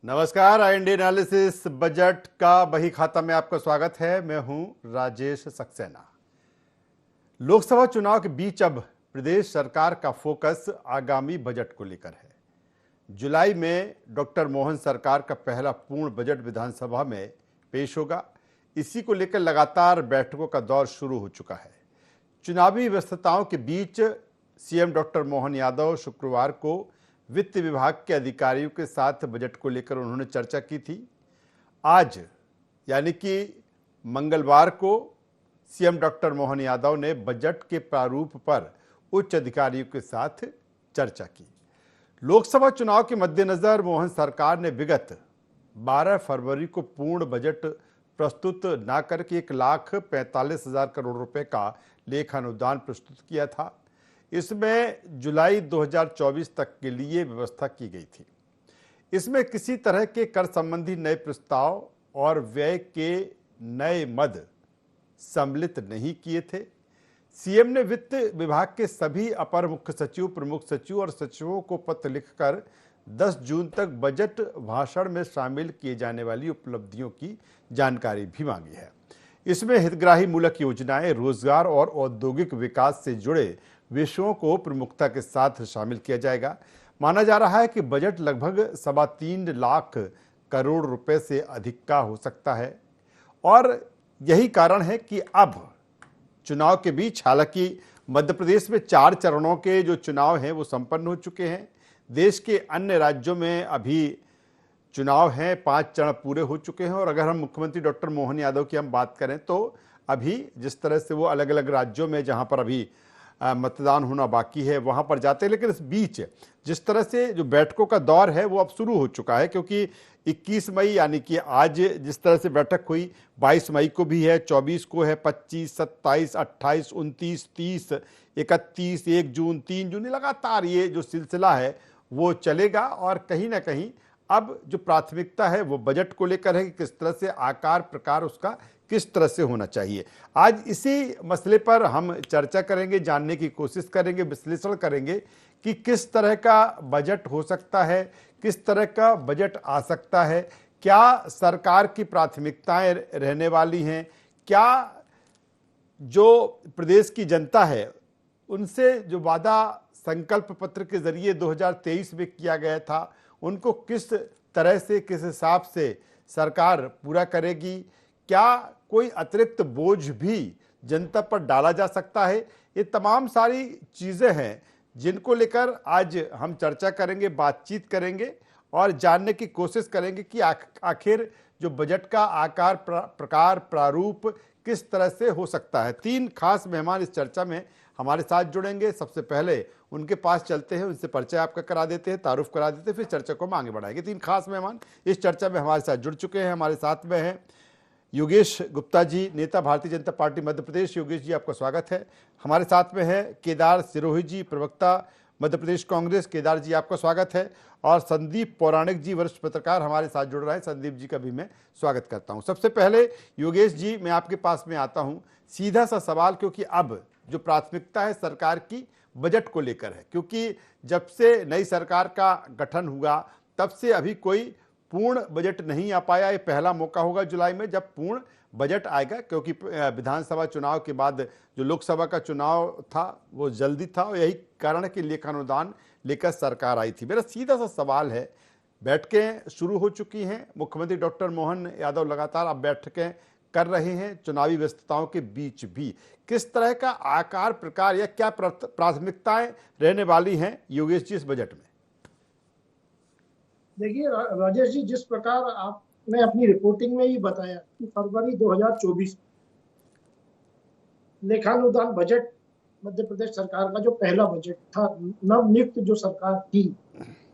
नमस्कार। IND analysis budget का बही खाता में आपका स्वागत है। मैं हूं राजेश सक्सेना। लोकसभा चुनाव के बीच अब प्रदेश सरकार का फोकस आगामी बजट को लेकर है। जुलाई में डॉक्टर मोहन सरकार का पहला पूर्ण बजट विधानसभा में पेश होगा। इसी को लेकर लगातार बैठकों का दौर शुरू हो चुका है। चुनावी व्यस्तताओं के बीच सीएम डॉक्टर मोहन यादव शुक्रवार को वित्त विभाग के अधिकारियों के साथ बजट को लेकर उन्होंने चर्चा की थी। आज यानी कि मंगलवार को सीएम डॉक्टर मोहन यादव ने बजट के प्रारूप पर उच्च अधिकारियों के साथ चर्चा की। लोकसभा चुनाव के मद्देनजर मोहन सरकार ने विगत 12 फरवरी को पूर्ण बजट प्रस्तुत न करके 1,45,000 करोड़ रुपए का लेखानुदान प्रस्तुत किया था। इसमें जुलाई 2024 तक के लिए व्यवस्था की गई थी। इसमें किसी तरह के कर संबंधी नए प्रस्ताव और व्यय के नए मद सम्मिलित नहीं किए थे। सीएम ने वित्त विभाग के सभी अपर मुख्य सचिव, प्रमुख सचिव और सचिवों को पत्र लिखकर 10 जून तक बजट भाषण में शामिल किए जाने वाली उपलब्धियों की जानकारी भी मांगी है। इसमें हितग्राही मूलक योजनाएं, रोजगार और औद्योगिक विकास से जुड़े विषयों को प्रमुखता के साथ शामिल किया जाएगा। माना जा रहा है कि बजट लगभग 3.25 लाख करोड़ रुपए से अधिक का हो सकता है और यही कारण है कि अब चुनाव के बीच, हालांकि मध्य प्रदेश में 4 चरणों के जो चुनाव हैं वो संपन्न हो चुके हैं। देश के अन्य राज्यों में अभी चुनाव हैं, 5 चरण पूरे हो चुके हैं। और अगर हम मुख्यमंत्री डॉक्टर मोहन यादव की हम बात करें तो अभी जिस तरह से वो अलग अलग राज्यों में जहां पर अभी मतदान होना बाकी है वहां पर जाते हैं, लेकिन इस बीच जिस तरह से जो बैठकों का दौर है वो अब शुरू हो चुका है, क्योंकि 21 मई यानी कि आज जिस तरह से बैठक हुई, 22 मई को भी है, 24 को है, 25, 27, 28, 29, 30, 31, 1 जून, 3 जून, लगातार ये जो सिलसिला है वो चलेगा। और कहीं ना कहीं अब जो प्राथमिकता है वो बजट को लेकर है कि किस तरह से आकार प्रकार उसका किस तरह से होना चाहिए। आज इसी मसले पर हम चर्चा करेंगे, जानने की कोशिश करेंगे, विश्लेषण करेंगे कि किस तरह का बजट हो सकता है, किस तरह का बजट आ सकता है, क्या सरकार की प्राथमिकताएं रहने वाली हैं, क्या जो प्रदेश की जनता है उनसे जो वादा संकल्प पत्र के जरिए 2023 में किया गया था उनको किस तरह से, किस हिसाब से सरकार पूरा करेगी, क्या कोई अतिरिक्त बोझ भी जनता पर डाला जा सकता है। ये तमाम सारी चीज़ें हैं जिनको लेकर आज हम चर्चा करेंगे, बातचीत करेंगे और जानने की कोशिश करेंगे कि आखिर जो बजट का आकार प्रकार प्रारूप किस तरह से हो सकता है। 3 खास मेहमान इस चर्चा में हमारे साथ जुड़ेंगे। सबसे पहले उनके पास चलते हैं, उनसे परिचय आपका करा देते हैं, तारुफ करा देते हैं, फिर चर्चा को हम आगे बढ़ाएंगे। 3 खास मेहमान इस चर्चा में हमारे साथ जुड़ चुके हैं। हमारे साथ में हैं योगेश गुप्ता जी, नेता भारतीय जनता पार्टी मध्य प्रदेश। योगेश जी आपका स्वागत है। हमारे साथ में है केदार सिरोही जी, प्रवक्ता मध्य प्रदेश कांग्रेस। केदार जी आपका स्वागत है। और संदीप पौराणिक जी, वरिष्ठ पत्रकार हमारे साथ जुड़ रहे हैं। संदीप जी का भी मैं स्वागत करता हूं। सबसे पहले योगेश जी, मैं आपके पास में आता हूं। सीधा सा सवाल, क्योंकि अब जो प्राथमिकता है सरकार की बजट को लेकर है, क्योंकि जब से नई सरकार का गठन हुआ तब से अभी कोई पूर्ण बजट नहीं आ पाया। ये पहला मौका होगा जुलाई में जब पूर्ण बजट आएगा, क्योंकि विधानसभा चुनाव के बाद जो लोकसभा का चुनाव था वो जल्दी था और यही कारण है कि लेखानुदान लेकर सरकार आई थी। मेरा सीधा सा सवाल है, बैठकें शुरू हो चुकी हैं, मुख्यमंत्री डॉक्टर मोहन यादव लगातार अब बैठकें कर रहे हैं चुनावी व्यस्तताओं के बीच भी, किस तरह का आकार प्रकार या क्या प्राथमिकताएं रहने वाली हैं योगेश जी इस बजट में? देखिए राजेश जी, जिस प्रकार आपने अपनी रिपोर्टिंग में ही बताया कि फरवरी 2024 लेखानुदान बजट मध्य प्रदेश सरकार का जो पहला बजट था, नवनियुक्त जो सरकार थी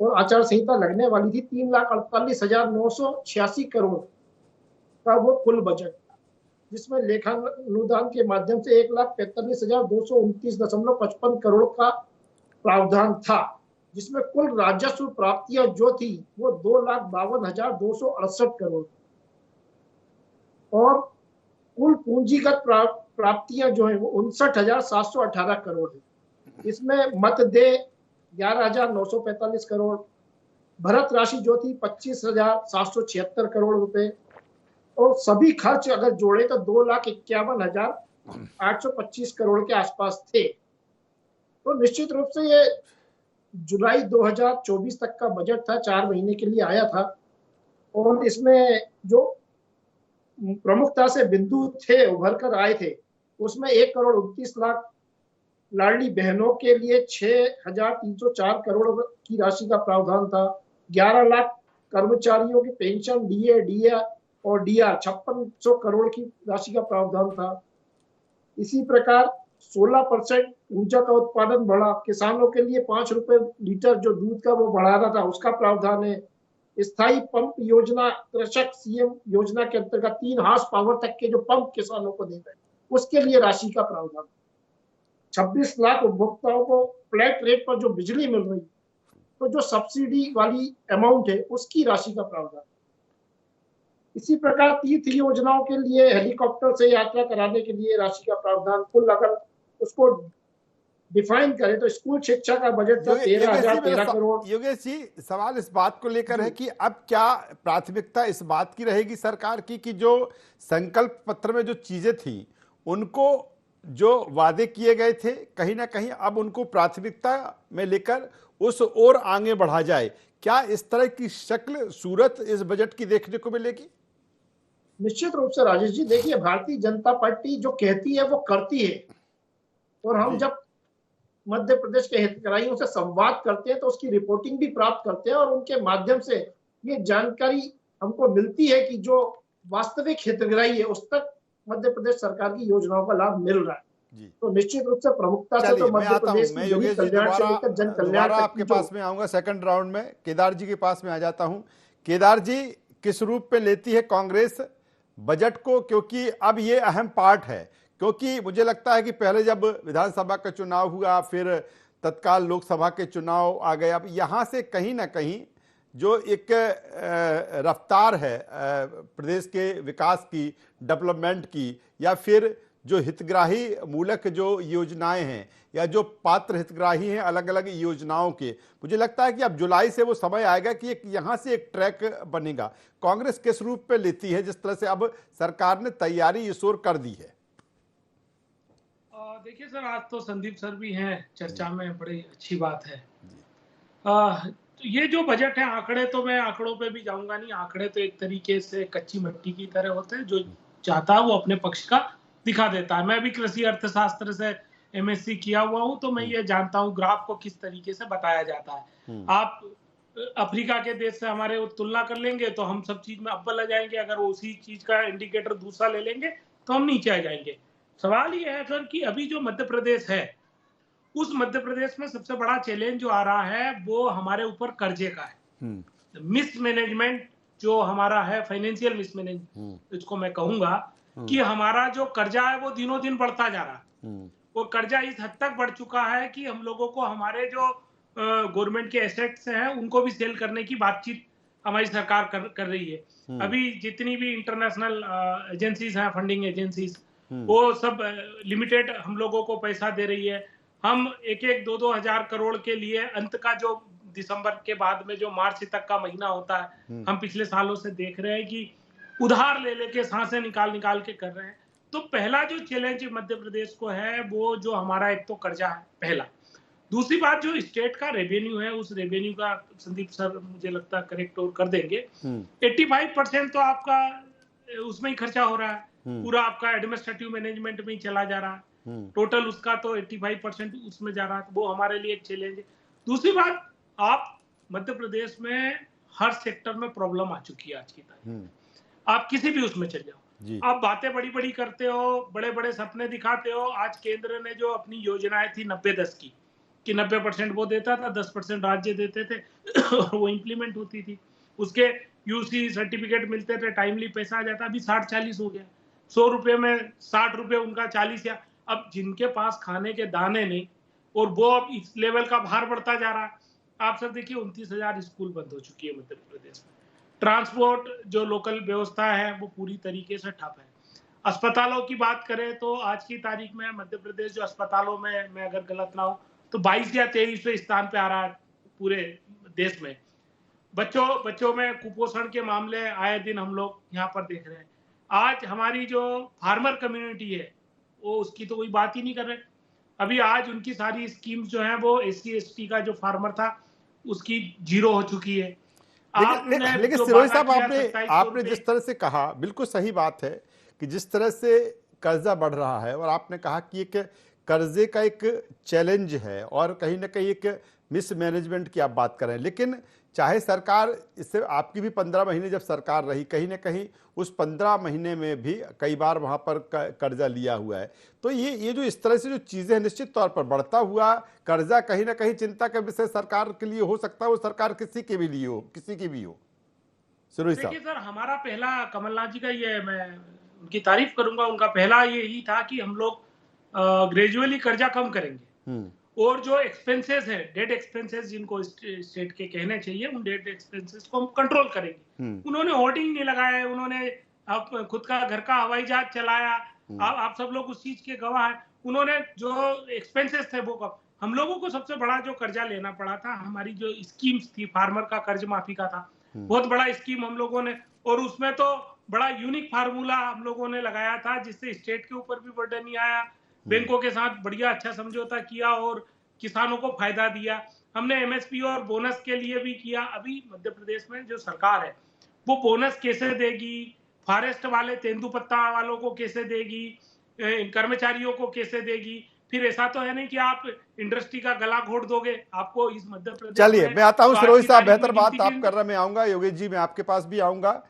और आचार संहिता लगने वाली थी, 3,48,986 करोड़ का वो कुल बजट था, जिसमें लेखानुदान के माध्यम से 1,45,229.55 करोड़ का प्रावधान था, जिसमें कुल राजस्व प्राप्तियां जो थी वो 2,52,268 करोड़ और कुल पूंजीगत प्राप्तियां जो है वो 59,718 करोड़ है। इसमें मत दे 11,945 करोड़, भरत राशि जो थी 25,776 करोड़ रुपए, और सभी खर्च अगर जोड़े तो 2,51,825 करोड़ के आसपास थे। तो निश्चित रूप से ये जुलाई 2024 तक का बजट था, 4 महीने के लिए आया था, और इसमें जो प्रमुखता से बिंदु थे उभर कर आए थे, उसमें 1,29,00,000 लाडली बहनों के लिए 6,304 करोड़ की राशि का प्रावधान था। 11 लाख कर्मचारियों की पेंशन, डीए, डीए और डीआर 5600 करोड़ की राशि का प्रावधान था। इसी प्रकार 16% ऊर्जा का उत्पादन बढ़ा, किसानों के लिए 5 रुपए लीटर जो दूध का वो बढ़ा रहा था, उसका प्रावधान है। स्थायी पंप योजना, कृषक सीएम योजना के अंतर्गत 3 हार्स पावर तक के जो पंप किसानों को दे रहे हैं, उसके लिए राशि का प्रावधान। 26 लाख उपभोक्ताओं को फ्लैट रेट पर जो बिजली मिल रही है, तो जो सब्सिडी वाली अमाउंट है उसकी राशि का प्रावधान। इसी प्रकार तीर्थ योजनाओं के लिए हेलीकॉप्टर से यात्रा कराने के लिए राशि का प्रावधान। कुल अगर उसको डिफाइन करें तो स्कूल शिक्षा का बजट था 13,013 करोड़। योगेश जी, सवाल इस बात को लेकर है कि अब क्या प्राथमिकता इस बात की रहेगी सरकार की कि जो संकल्प पत्र में जो चीजें थी उनको, जो वादे किए गए थे, कहीं ना कहीं अब उनको प्राथमिकता में लेकर उस ओर आगे बढ़ा जाए? क्या इस तरह की शक्ल सूरत इस बजट की देखने को मिलेगी? निश्चित रूप से राजेश जी, देखिए, भारतीय जनता पार्टी जो कहती है वो करती है, और हम जब मध्य प्रदेश के हितग्राहियों से संवाद करते हैं तो उसकी रिपोर्टिंग भी प्राप्त करते हैं, और उनके माध्यम से ये जानकारी हमको मिलती है कि जो वास्तविक हितग्राही है उस तक मध्य प्रदेश सरकार की योजनाओं का लाभ मिल रहा है। तो निश्चित रूप से प्रमुखता से तो मध्य प्रदेश मैं की योगेश जी कल्याण से लेकर जन कल्याण दोबारा तक आपके पास में आऊंगा सेकंड राउंड में। केदार जी के पास में आ जाता हूं। केदार जी, किस रूप में लेती है कांग्रेस बजट को, क्योंकि अब ये अहम पार्ट है? क्योंकि मुझे लगता है कि पहले जब विधानसभा का चुनाव हुआ, फिर तत्काल लोकसभा के चुनाव आ गए, अब यहां से कहीं ना कहीं जो एक रफ्तार है प्रदेश के विकास की, डेवलपमेंट की, या फिर जो हितग्राही मूलक जो योजनाएं हैं या जो पात्र हितग्राही हैं अलग अलग योजनाओं के, मुझे लगता है कि अब जुलाई से वो समय आएगा कि एक यहां से एक ट्रैक बनेगा। कांग्रेस किस रूप पे लेती है जिस तरह से अब सरकार ने तैयारी इस ओर कर दी है? देखिए सर, आज तो संदीप सर भी हैं चर्चा में, बड़ी अच्छी बात है। तो ये जो बजट है, आंकड़े तो मैं आंकड़ों पे भी जाऊंगा नहीं। आंकड़े तो एक तरीके से कच्ची मिट्टी की तरह होते हैं, जो चाहता है वो अपने पक्ष का दिखा देता है। मैं भी कृषि अर्थशास्त्र से एमएससी किया हुआ हूं, तो मैं ये जानता हूं ग्राफ को किस तरीके से बताया जाता है। आप अफ्रीका के देश से हमारे तुलना कर लेंगे तो हम सब चीज में अव्वल आ जाएंगे, अगर उसी चीज का इंडिकेटर दूसरा ले लेंगे तो हम नीचे आ जाएंगे। सवाल ये है सर कि अभी जो मध्य प्रदेश है, उस मध्य प्रदेश में सबसे बड़ा चैलेंज जो आ रहा है वो हमारे ऊपर कर्जे का है। मिसमैनेजमेंट जो हमारा है, फाइनेंशियल मिसमैनेजमेंट इसको मैं कहूंगा, कि हमारा जो कर्जा है वो दिनों दिन बढ़ता जा रहा है। वो कर्जा इस हद तक बढ़ चुका है कि हम लोगों को हमारे जो गवर्नमेंट के एसेट्स हैं उनको भी सेल करने की बातचीत हमारी सरकार कर रही है। अभी जितनी भी इंटरनेशनल एजेंसीज हैं, फंडिंग एजेंसीज, वो सब लिमिटेड हम लोगों को पैसा दे रही है। हम एक एक 2-2 हजार करोड़ के लिए अंत का जो दिसंबर के बाद में जो मार्च तक का महीना होता है, हम पिछले सालों से देख रहे हैं कि उधार ले लेके सांसें निकाल निकाल के कर रहे हैं। तो पहला जो चैलेंज मध्य प्रदेश को है वो जो हमारा एक तो कर्जा है पहला। दूसरी बात, जो स्टेट का रेवेन्यू है, उस रेवेन्यू का संदीप सर मुझे लगता है करेक्ट और कर देंगे, 85% तो आपका उसमें ही खर्चा हो रहा है, पूरा आपका एडमिनिस्ट्रेटिव मैनेजमेंट में ही चला जा रहा है। टोटल उसका तो 85% उसमें जा रहा है। वो हमारे लिए एक चैलेंज है। दूसरी बात, आप मध्य प्रदेश में हर सेक्टर में प्रॉब्लम आ चुकी है आज की तारीख। आप किसी भी उसमें चल जाओ, आप बातें बड़ी बड़ी करते हो, बड़े बड़े सपने दिखाते हो। आज केंद्र ने जो अपनी योजनाएं थी 90-10 की, कि 90% वो देता था, 10% राज्य देते थे और वो इंप्लीमेंट होती थी। उसके यूसी सर्टिफिकेट मिलते थे, टाइमली पैसा आ जाता। अभी 60-40 हो गया, 100 रुपए में 60 रुपए उनका 40, या अब जिनके पास खाने के दाने नहीं, और वो अब इस लेवल का भार बढ़ता जा रहा है। आप सब देखिए, 29,000 स्कूल बंद हो चुकी है मध्य प्रदेश में। ट्रांसपोर्ट जो लोकल व्यवस्था है वो पूरी तरीके से ठप है। अस्पतालों की बात करें तो आज की तारीख में मध्य प्रदेश जो अस्पतालों में, मैं अगर गलत ना हूं तो 22 या 23वें स्थान पे आ रहा है पूरे देश में। बच्चों में कुपोषण के मामले आए दिन हम लोग यहाँ पर देख रहे हैं। आज हमारी जो फार्मर कम्युनिटी है वो उसकी तो कोई बात ही नहीं कर रहे। अभी आज उनकी सारी स्कीम्स जो हैं वो SC ST का जो फार्मर था उसकी 0 हो चुकी है। लेकिन जो सिरोही वादा साहब, किया आपने 2700 आपने जिस तरह से कहा, बिल्कुल सही बात है कि जिस तरह से कर्जा बढ़ रहा है, और आपने कहा कि एक कर्जे का एक चैलेंज है और कहीं ना कहीं एक मिसमैनेजमेंट की आप बात कर रहे हैं। लेकिन चाहे सरकार, इससे आपकी भी 15 महीने जब सरकार रही, कहीं ना कहीं उस 15 महीने में भी कई बार वहां पर कर्जा लिया हुआ है। तो ये जो इस तरह से जो चीजें हैं, निश्चित तौर पर बढ़ता हुआ कर्जा कहीं ना कहीं चिंता का विषय सरकार के लिए हो सकता है, वो सरकार किसी के भी लिए हो, किसी की भी हो। सिरोही देखिए साहब, सर, हमारा पहला कमलनाथ जी का ये, मैं उनकी तारीफ करूंगा, उनका पहला यही था कि हम लोग ग्रेजुअली कर्जा कम करेंगे और जो एक्सपेंसेस है, डेट एक्सपेंसेस जिनको स्टेट के कहने चाहिए, उन डेट एक्सपेंसेस को हम कंट्रोल करेंगे। उन्होंने होर्डिंग नहीं लगाया है, उन्होंने खुद का घर का हवाई जहाज चलाया। आप सब लोग उस चीज के गवाह हैं। उन्होंने जो एक्सपेंसेस थे वो कम। हम लोगों को सबसे बड़ा जो कर्जा लेना पड़ा था, हमारी जो स्कीम्स थी फार्मर का कर्ज माफी का था, बहुत बड़ा स्कीम हम लोगों ने, और उसमें तो बड़ा यूनिक फार्मूला हम लोगों ने लगाया था जिससे स्टेट के ऊपर भी बर्डन नहीं आया, बैंकों के साथ बढ़िया अच्छा समझौता किया और किसानों को फायदा दिया। हमने MSP और बोनस के लिए भी किया। अभी मध्य प्रदेश में जो सरकार है वो बोनस कैसे देगी, फॉरेस्ट वाले तेंदुपत्ता वालों को कैसे देगी, कर्मचारियों को कैसे देगी? फिर ऐसा तो है नहीं कि आप इंडस्ट्री का गला घोट दोगे। आपको इस मध्य प्रदेश चलिए में मैं आता हूं। तो आज सिरोही की साहब, तारीख बेहतर में गिनती बात आप गिन, कर रहे हैं, मैं आऊंगा। योगेश जी, मैं आपके पास भी आऊंगा।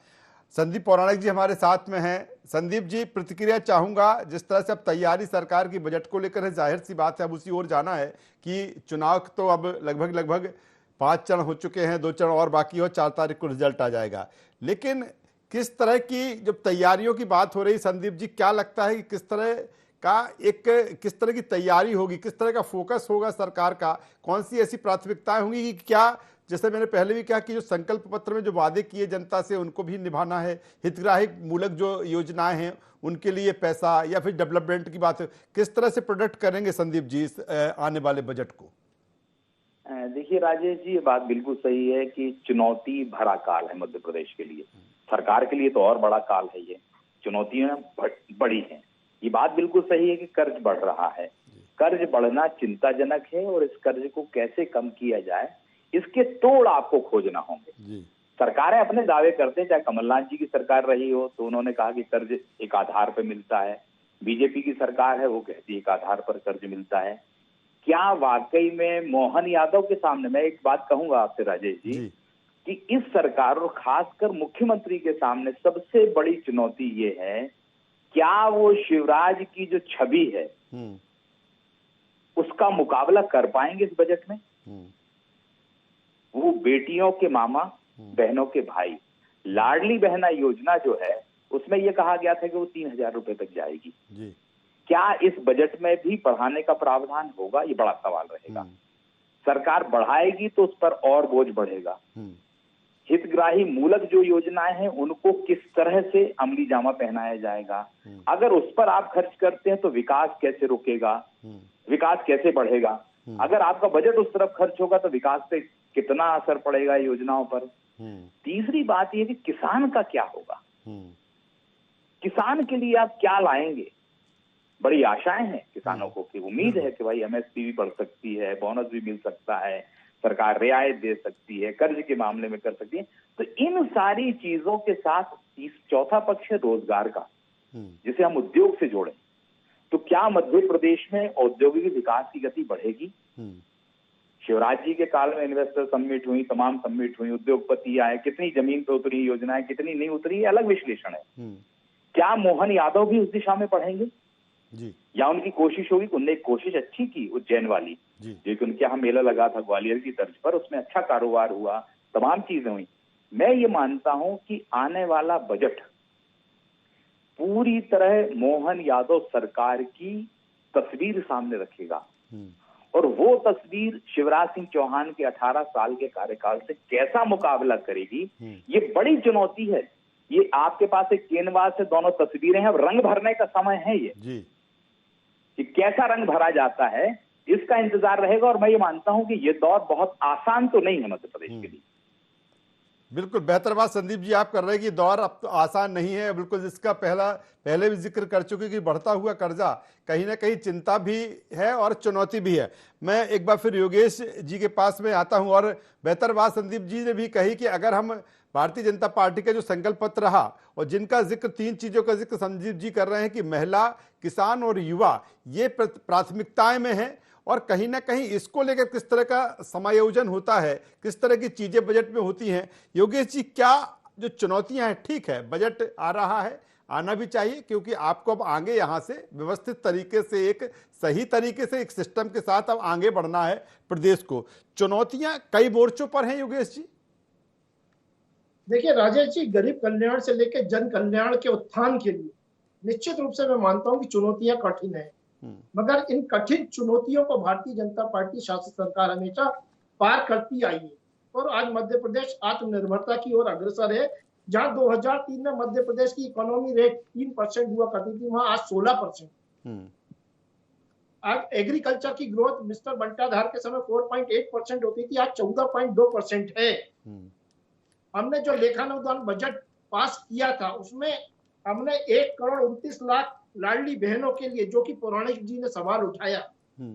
संदीप पौराणिक जी हमारे साथ में हैं। संदीप जी, प्रतिक्रिया चाहूंगा। जिस तरह से अब तैयारी सरकार की बजट को लेकर है, जाहिर सी बात है अब उसी ओर जाना है कि चुनाव तो अब लगभग 5 चरण हो चुके हैं, 2 चरण और बाकी हो, 4 तारीख को रिजल्ट आ जाएगा। लेकिन किस तरह की जब तैयारियों की बात हो रही, संदीप जी क्या लगता है कि किस तरह का किस तरह की तैयारी होगी, किस तरह का फोकस होगा सरकार का, कौन सी ऐसी प्राथमिकताएं होंगी कि क्या, जैसे मैंने पहले भी कहा कि जो संकल्प पत्र में जो वादे किए जनता से उनको भी निभाना है, हितग्राही मूलक जो योजनाएं हैं उनके लिए पैसा, या फिर डेवलपमेंट की बात है, किस तरह से प्रोडक्ट करेंगे संदीप जी इस आने वाले बजट को? देखिए राजेश जी, ये बात बिल्कुल सही है कि चुनौती भरा काल है मध्य प्रदेश के लिए। सरकार के लिए तो और बड़ा काल है। ये चुनौतियां बड़ी हैं। ये बात बिल्कुल सही है कि कर्ज बढ़ रहा है। कर्ज बढ़ना चिंताजनक है और इस कर्ज को कैसे कम किया जाए, इसके तोड़ आपको खोजना होंगे। सरकारें अपने दावे करते हैं, चाहे कमलनाथ जी की सरकार रही हो तो उन्होंने कहा कि कर्ज एक आधार पर मिलता है। बीजेपी की सरकार है, वो कहती है एक आधार पर कर्ज मिलता है। क्या वाकई में मोहन यादव के सामने, मैं एक बात कहूंगा आपसे राजेश जी, कि इस सरकार और खासकर मुख्यमंत्री के सामने सबसे बड़ी चुनौती ये है, क्या वो शिवराज की जो छवि है उसका मुकाबला कर पाएंगे इस बजट में? वो बेटियों के मामा, बहनों के भाई, लाडली बहना योजना जो है उसमें यह कहा गया था कि वो 3,000 रुपए तक जाएगी। क्या इस बजट में भी बढ़ाने का प्रावधान होगा? ये बड़ा सवाल रहेगा। सरकार बढ़ाएगी तो उस पर और बोझ बढ़ेगा। हितग्राही मूलक जो योजनाएं हैं उनको किस तरह से अमली जामा पहनाया जाएगा? अगर उस पर आप खर्च करते हैं तो विकास कैसे रुकेगा, विकास कैसे बढ़ेगा? अगर आपका बजट उस तरफ खर्च होगा तो विकास पे कितना असर पड़ेगा योजनाओं पर? तीसरी बात यह कि किसान का क्या होगा? किसान के लिए आप क्या लाएंगे? बड़ी आशाएं हैं किसानों को, कि उम्मीद है कि भाई MSP भी बढ़ सकती है, बोनस भी मिल सकता है, सरकार रियायत दे सकती है, कर्ज के मामले में कर सकती है। तो इन सारी चीजों के साथ चौथा पक्ष है रोजगार का, जिसे हम उद्योग से जोड़ें। तो क्या मध्य प्रदेश में औद्योगिक विकास की गति बढ़ेगी? शिवराज जी के काल में इन्वेस्टर समिट हुई, तमाम समिट हुई, उद्योगपति आए, कितनी जमीन पे उतरी योजनाएं, कितनी नहीं उतरी, ये अलग विश्लेषण है। क्या मोहन यादव भी उस दिशा में बढ़ेंगे जी? या उनकी कोशिश होगी? उनने एक कोशिश अच्छी की उज्जैन वाली, जो कि उनके यहाँ मेला लगा था ग्वालियर की तर्ज पर, उसमें अच्छा कारोबार हुआ, तमाम चीजें हुई। मैं ये मानता हूं कि आने वाला बजट पूरी तरह मोहन यादव सरकार की तस्वीर सामने रखेगा, और वो तस्वीर शिवराज सिंह चौहान के 18 साल के कार्यकाल से कैसा मुकाबला करेगी, ये बड़ी चुनौती है। ये आपके पास एक कैनवास से दोनों तस्वीरें हैं, अब रंग भरने का समय है ये जी। कि कैसा रंग भरा जाता है इसका इंतजार रहेगा। और मैं ये मानता हूं कि ये दौर बहुत आसान तो नहीं है मध्य प्रदेश के लिए। बिल्कुल बेहतर बात संदीप जी आप कर रहे हैं कि दौर अब तो आसान नहीं है। बिल्कुल जिसका पहले भी जिक्र कर चुके कि बढ़ता हुआ कर्जा कहीं ना कहीं चिंता भी है और चुनौती भी है। मैं एक बार फिर योगेश जी के पास में आता हूं और बेहतर बात संदीप जी ने भी कही कि अगर हम भारतीय जनता पार्टी का जो संकल्प पत्र रहा और जिनका जिक्र 3 चीजों का जिक्र संदीप जी कर रहे हैं कि महिला, किसान और युवा ये प्राथमिकताएं में है और कहीं ना कहीं इसको लेकर किस तरह का समायोजन होता है, किस तरह की चीजें बजट में होती हैं। योगेश जी क्या जो चुनौतियां हैं, ठीक है बजट आ रहा है, आना भी चाहिए क्योंकि आपको अब आगे यहां से व्यवस्थित तरीके से एक सही तरीके से एक सिस्टम के साथ अब आगे बढ़ना है प्रदेश को। चुनौतियां कई मोर्चों पर हैं योगेश जी। देखिए राजेश जी, गरीब कल्याण से लेकर जन कल्याण के उत्थान के लिए निश्चित रूप से मैं मानता हूं कि चुनौतियां कठिन है, मगर इन कठिन चुनौतियों को भारतीय जनता पार्टी शासित सरकार हमेशा पार करती आई है और आज मध्य प्रदेश आत्मनिर्भरता की ओर अग्रसर है। जहां 2003 में मध्य प्रदेश की इकोनॉमी रेट 3% हुआ करती थी, वहां आज 16%। आज एग्रीकल्चर की ग्रोथ मिस्टर बंटाधार के समय 4.8% होती थी, आज 14.2% है। हमने जो लेखानुदान बजट पास किया था उसमें हमने 1,29,00,000 लाडली बहनों के लिए, जो कि पौराणिक जी ने सवाल उठाया,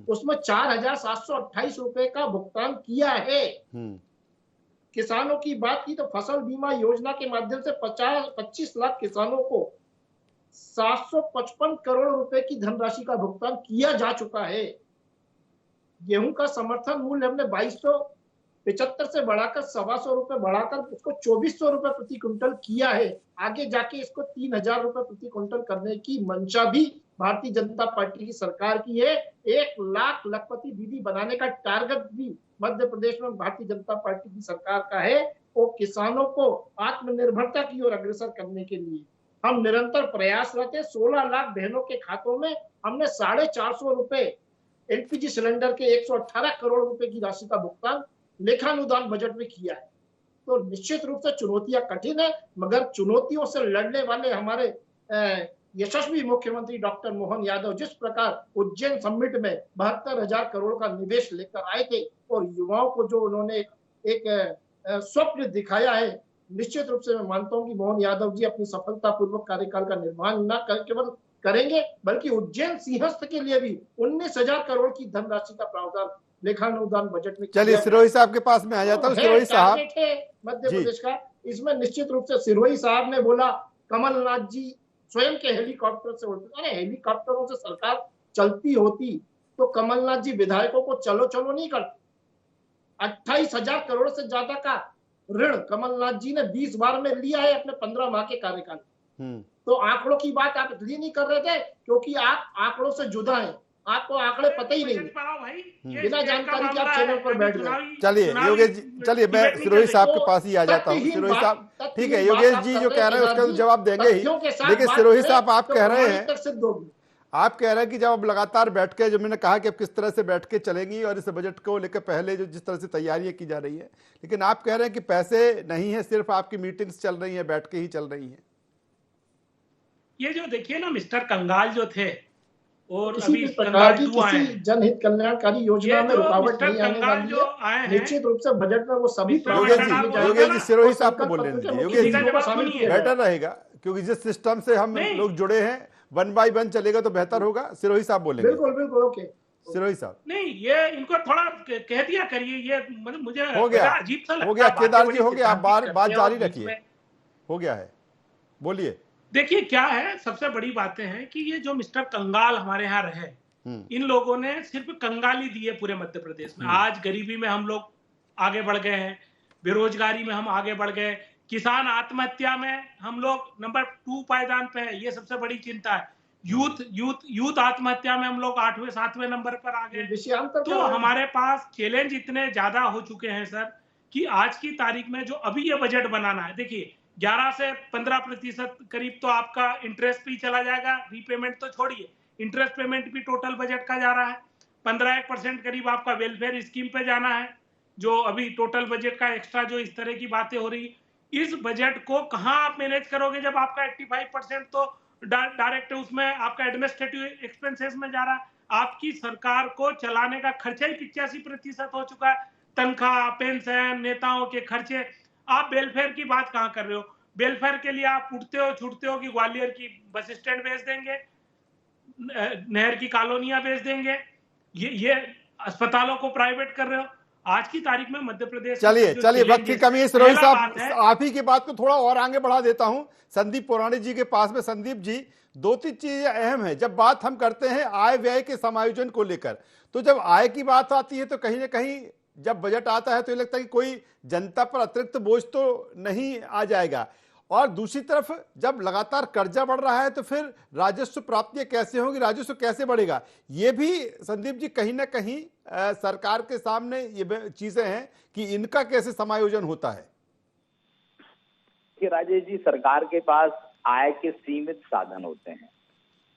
उसमें 4,728 रुपए का भुगतान किया है। किसानों की बात की तो फसल बीमा योजना के माध्यम से 25 लाख किसानों को 755 करोड़ रुपए की धनराशि का भुगतान किया जा चुका है। गेहूं का समर्थन मूल्य हमने 2275 से बढ़ाकर 125 रुपए बढ़ाकर उसको 2400 रुपए प्रति क्विंटल किया है। आगे जाके इसको 3000 रुपए प्रति क्विंटल करने की मंशा भी भारतीय जनता पार्टी की सरकार की है। 1 लाख लखपति दीदी बनाने का टारगेट भी मध्य प्रदेश में भारतीय जनता पार्टी की सरकार का है। वो किसानों को आत्मनिर्भरता की ओर अग्रसर करने के लिए हम निरंतर प्रयासरत है। 16 लाख बहनों के खातों में हमने 450 रुपए एलपीजी सिलेंडर के 118 करोड़ रुपए की राशि का भुगतान लेखानुदान बजट में किया है। तो निश्चित रूप से चुनौतियां कठिन है, मगर चुनौतियों से लड़ने वाले हमारे यशस्वी मुख्यमंत्री डॉक्टर मोहन यादव जिस प्रकार उज्जैन समिट में 72,000 करोड़ का निवेश लेकर आए थे और युवाओं को जो उन्होंने एक स्वप्न दिखाया है, निश्चित रूप से मैं मानता हूं कि मोहन यादव जी अपनी सफलतापूर्वक कार्यकाल का निर्वहन न केवल करेंगे बल्कि उज्जैन सिंहस्थ के लिए भी 19,000 करोड़ की धनराशि का प्रावधान लेखानुदान बजट में। चलिए सिरोही साहब के पास में आ जाता हूँ। सिरोही साहब मध्य प्रदेश का, इसमें निश्चित रूप से सिरोही साहब ने बोला कमलनाथ जी स्वयं के हेलीकॉप्टर से उड़ते। अरे हेलीकॉप्टरों से सरकार चलती होती तो कमलनाथ जी विधायकों को चलो चलो नहीं करते। 28,000 करोड़ से ज्यादा का ऋण कमलनाथ जी ने 20 बार में लिया है अपने 15 माह के कार्यकाल। तो आंकड़ों की बात आप इसलिए नहीं कर रहे थे क्योंकि आप आंकड़ों से जुदा हैं, आपको आंकड़े पता ही नहीं है। बिना जानकारी के आप चैनल पर बैठ गए। चलिए योगेश जी, चलिए मैं सिरोही साहब के पास ही आ जाता हूँ। सिरोही साहब ठीक है, योगेश जी जो कह रहे हैं उसका जवाब देंगे ही, लेकिन सिरोही साहब आप कह रहे हैं, आप कह रहे हैं कि जब अब लगातार बैठ के, जब मैंने कहा कि अब किस तरह से बैठ के चलेंगी और इस बजट को लेकर पहले जो जिस तरह से तैयारियां की जा रही है, लेकिन आप कह रहे हैं कि पैसे नहीं है, सिर्फ आपकी मीटिंग्स चल रही है, बैठ के ही चल रही है। ये जो देखिए ना मिस्टर कंगाल जो थे और किसी भी प्रकार की किसी जनहित कल्याणकारी योजना में रुकावट नहीं आने वाली है। निश्चित रूप से बजट में वो सभी योगेश जी सिरोही साहब को बोलने दीजिए। योगेश जी बेटर रहेगा क्योंकि जिस सिस्टम से हम लोग जुड़े हैं 1 बाय 1 चलेगा तो बेहतर होगा। सिरोही साहब बोलेंगे। बिल्कुल बिल्कुल ओके सिरोही साहब। नहीं ये इनको थोड़ा कह दिया करिए, ये मतलब मुझे हो गया, अजीब सा लगता है। हो गया केदार जी, हो गया, आप बात जारी रखिए, हो गया है, बोलिए। देखिए क्या है, सबसे बड़ी बातें हैं कि ये जो मिस्टर कंगाल हमारे यहाँ रहे, इन लोगों ने सिर्फ कंगाली दी है पूरे मध्य प्रदेश में। आज गरीबी में हम लोग आगे बढ़ गए हैं, बेरोजगारी में हम आगे बढ़ गए, किसान आत्महत्या में हम लोग नंबर 2 पायदान पे है, ये सबसे बड़ी चिंता है। यूथ आत्महत्या में हम लोग 8वें 7वें नंबर पर आ गए। तो हमारे पास चैलेंज इतने ज्यादा हो चुके हैं सर कि आज की तारीख में जो अभी ये बजट बनाना है, देखिए 11 से 15% करीब तो आपका इंटरेस्ट पे ही चला जाएगा, रीपेमेंट तो छोड़िए, इंटरेस्ट पेमेंट भी टोटल बजट का जा रहा है। 15% करीब आपका वेलफेयर स्कीम पे जाना है, जो अभी टोटल बजट का एक्स्ट्रा जो इस तरह की बातें हो रही। इस बजट को कहां आप मैनेज करोगे जब आपका 85% तो डायरेक्ट उसमें आपका एडमिनिस्ट्रेटिव एक्सपेंसेस में जा रहा है। आपकी सरकार को चलाने का खर्चा ही 85% हो चुका है, तनख्वाह, पेंशन, नेताओं के खर्चे। आप वेलफेयर की बात कहां कर रहे हो? वेलफेयर के लिए आप उठते हो छूटते हो कि ग्वालियर की बस स्टैंड बेच देंगे, नहर की कॉलोनियां बेच देंगे, ये अस्पतालों को प्राइवेट कर रहे हो। आज की तारीख में मध्य प्रदेश चलिए वक्त की कमी है सिरोही साहब, है, आप ही की बात को थोड़ा और आगे बढ़ा देता हूं। संदीप पुराणी जी के पास में। संदीप जी, 2-3 चीजें अहम है जब बात हम करते हैं आय व्यय के समायोजन को लेकर। तो जब आय की बात आती है तो कहीं ना कहीं जब बजट आता है तो ये लगता है कि कोई जनता पर अतिरिक्त बोझ तो नहीं आ जाएगा, और दूसरी तरफ जब लगातार कर्जा बढ़ रहा है तो फिर राजस्व प्राप्तियां कैसे होंगी, राजस्व कैसे बढ़ेगा? ये भी संदीप जी कहीं ना कहीं सरकार के सामने ये चीजें हैं कि इनका कैसे समायोजन होता है। कि राजेश जी, सरकार के पास आय के सीमित साधन होते हैं।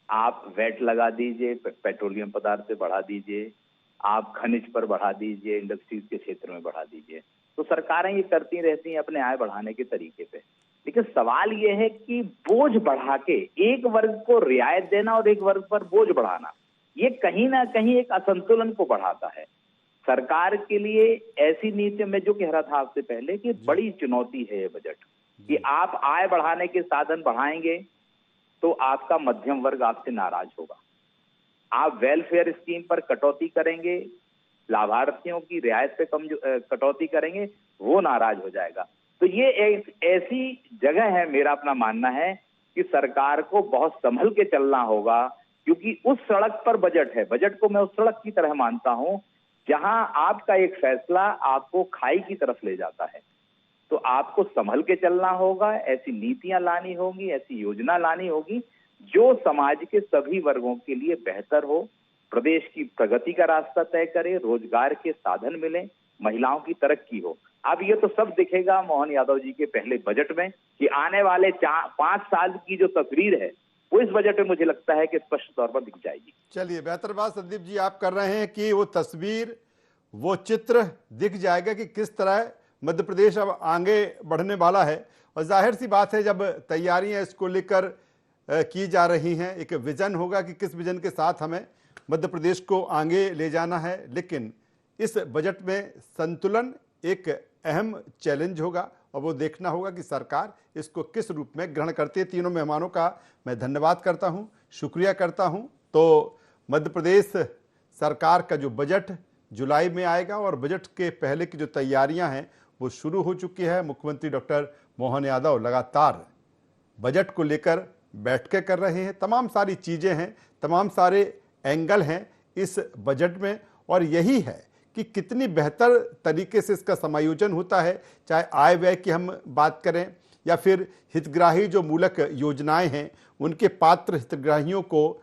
आप वैट लगा दीजिए, पेट्रोलियम पदार्थ पे बढ़ा दीजिए, आप खनिज पर बढ़ा दीजिए, इंडस्ट्रीज के क्षेत्र में बढ़ा दीजिए, तो सरकारें ये करती रहती हैं अपने आय बढ़ाने के तरीके पे। लेकिन सवाल ये है कि बोझ बढ़ा के एक वर्ग को रियायत देना और एक वर्ग पर बोझ बढ़ाना, ये कहीं ना कहीं एक असंतुलन को बढ़ाता है। सरकार के लिए ऐसी नीति, मैं जो कह रहा था आपसे पहले कि बड़ी चुनौती है ये बजट, कि आप आय बढ़ाने के साधन बढ़ाएंगे तो आपका मध्यम वर्ग आपसे नाराज होगा। आप वेलफेयर स्कीम पर कटौती करेंगे, लाभार्थियों की रियायत पे कटौती करेंगे, वो नाराज हो जाएगा। तो ये एक ऐसी जगह है, मेरा अपना मानना है कि सरकार को बहुत संभल के चलना होगा, क्योंकि उस सड़क पर बजट है। बजट को मैं उस सड़क की तरह मानता हूं जहां आपका एक फैसला आपको खाई की तरफ ले जाता है। तो आपको संभल के चलना होगा, ऐसी नीतियां लानी होगी, ऐसी योजना लानी होगी जो समाज के सभी वर्गों के लिए बेहतर हो, प्रदेश की प्रगति का रास्ता तय करे, रोजगार के साधन मिले, महिलाओं की तरक्की हो। अब ये तो सब दिखेगा मोहन यादव जी के पहले बजट में कि आने वाले 5 साल की जो तस्वीर है वो इस बजट में मुझे लगता है कि स्पष्ट तौर पर दिख जाएगी। चलिए, बेहतर बात संदीप जी आप कर रहे हैं कि वो तस्वीर, वो चित्र दिख जाएगा कि किस तरह मध्य प्रदेश अब आगे बढ़ने वाला है। और जाहिर सी बात है जब तैयारियां इसको लेकर की जा रही हैं, एक विजन होगा कि किस विजन के साथ हमें मध्य प्रदेश को आगे ले जाना है। लेकिन इस बजट में संतुलन एक अहम चैलेंज होगा और वो देखना होगा कि सरकार इसको किस रूप में ग्रहण करती है। तीनों मेहमानों का मैं धन्यवाद करता हूं, शुक्रिया करता हूं। तो मध्य प्रदेश सरकार का जो बजट जुलाई में आएगा और बजट के पहले की जो तैयारियां हैं वो शुरू हो चुकी है। मुख्यमंत्री डॉक्टर मोहन यादव लगातार बजट को लेकर बैठकें कर रहे हैं। तमाम सारी चीज़ें हैं, तमाम सारे एंगल हैं इस बजट में, और यही है कि कितनी बेहतर तरीके से इसका समायोजन होता है। चाहे आय व्यय की हम बात करें या फिर हितग्राही जो मूलक योजनाएं हैं उनके पात्र हितग्राहियों को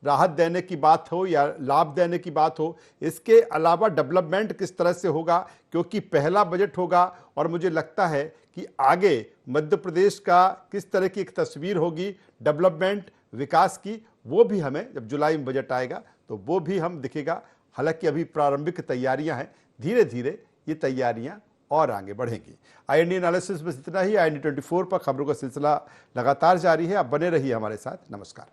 राहत देने की बात हो या लाभ देने की बात हो, इसके अलावा डेवलपमेंट किस तरह से होगा, क्योंकि पहला बजट होगा और मुझे लगता है कि आगे मध्य प्रदेश का किस तरह की एक तस्वीर होगी डेवलपमेंट विकास की, वो भी हमें जब जुलाई में बजट आएगा तो वो भी हम दिखेगा। हालांकि अभी प्रारंभिक तैयारियां हैं, धीरे धीरे ये तैयारियां और आगे बढ़ेंगी। IND एनालिसिस में इतना ही। IND 24 पर खबरों का सिलसिला लगातार जारी है। आप बने रहिए हमारे साथ। नमस्कार।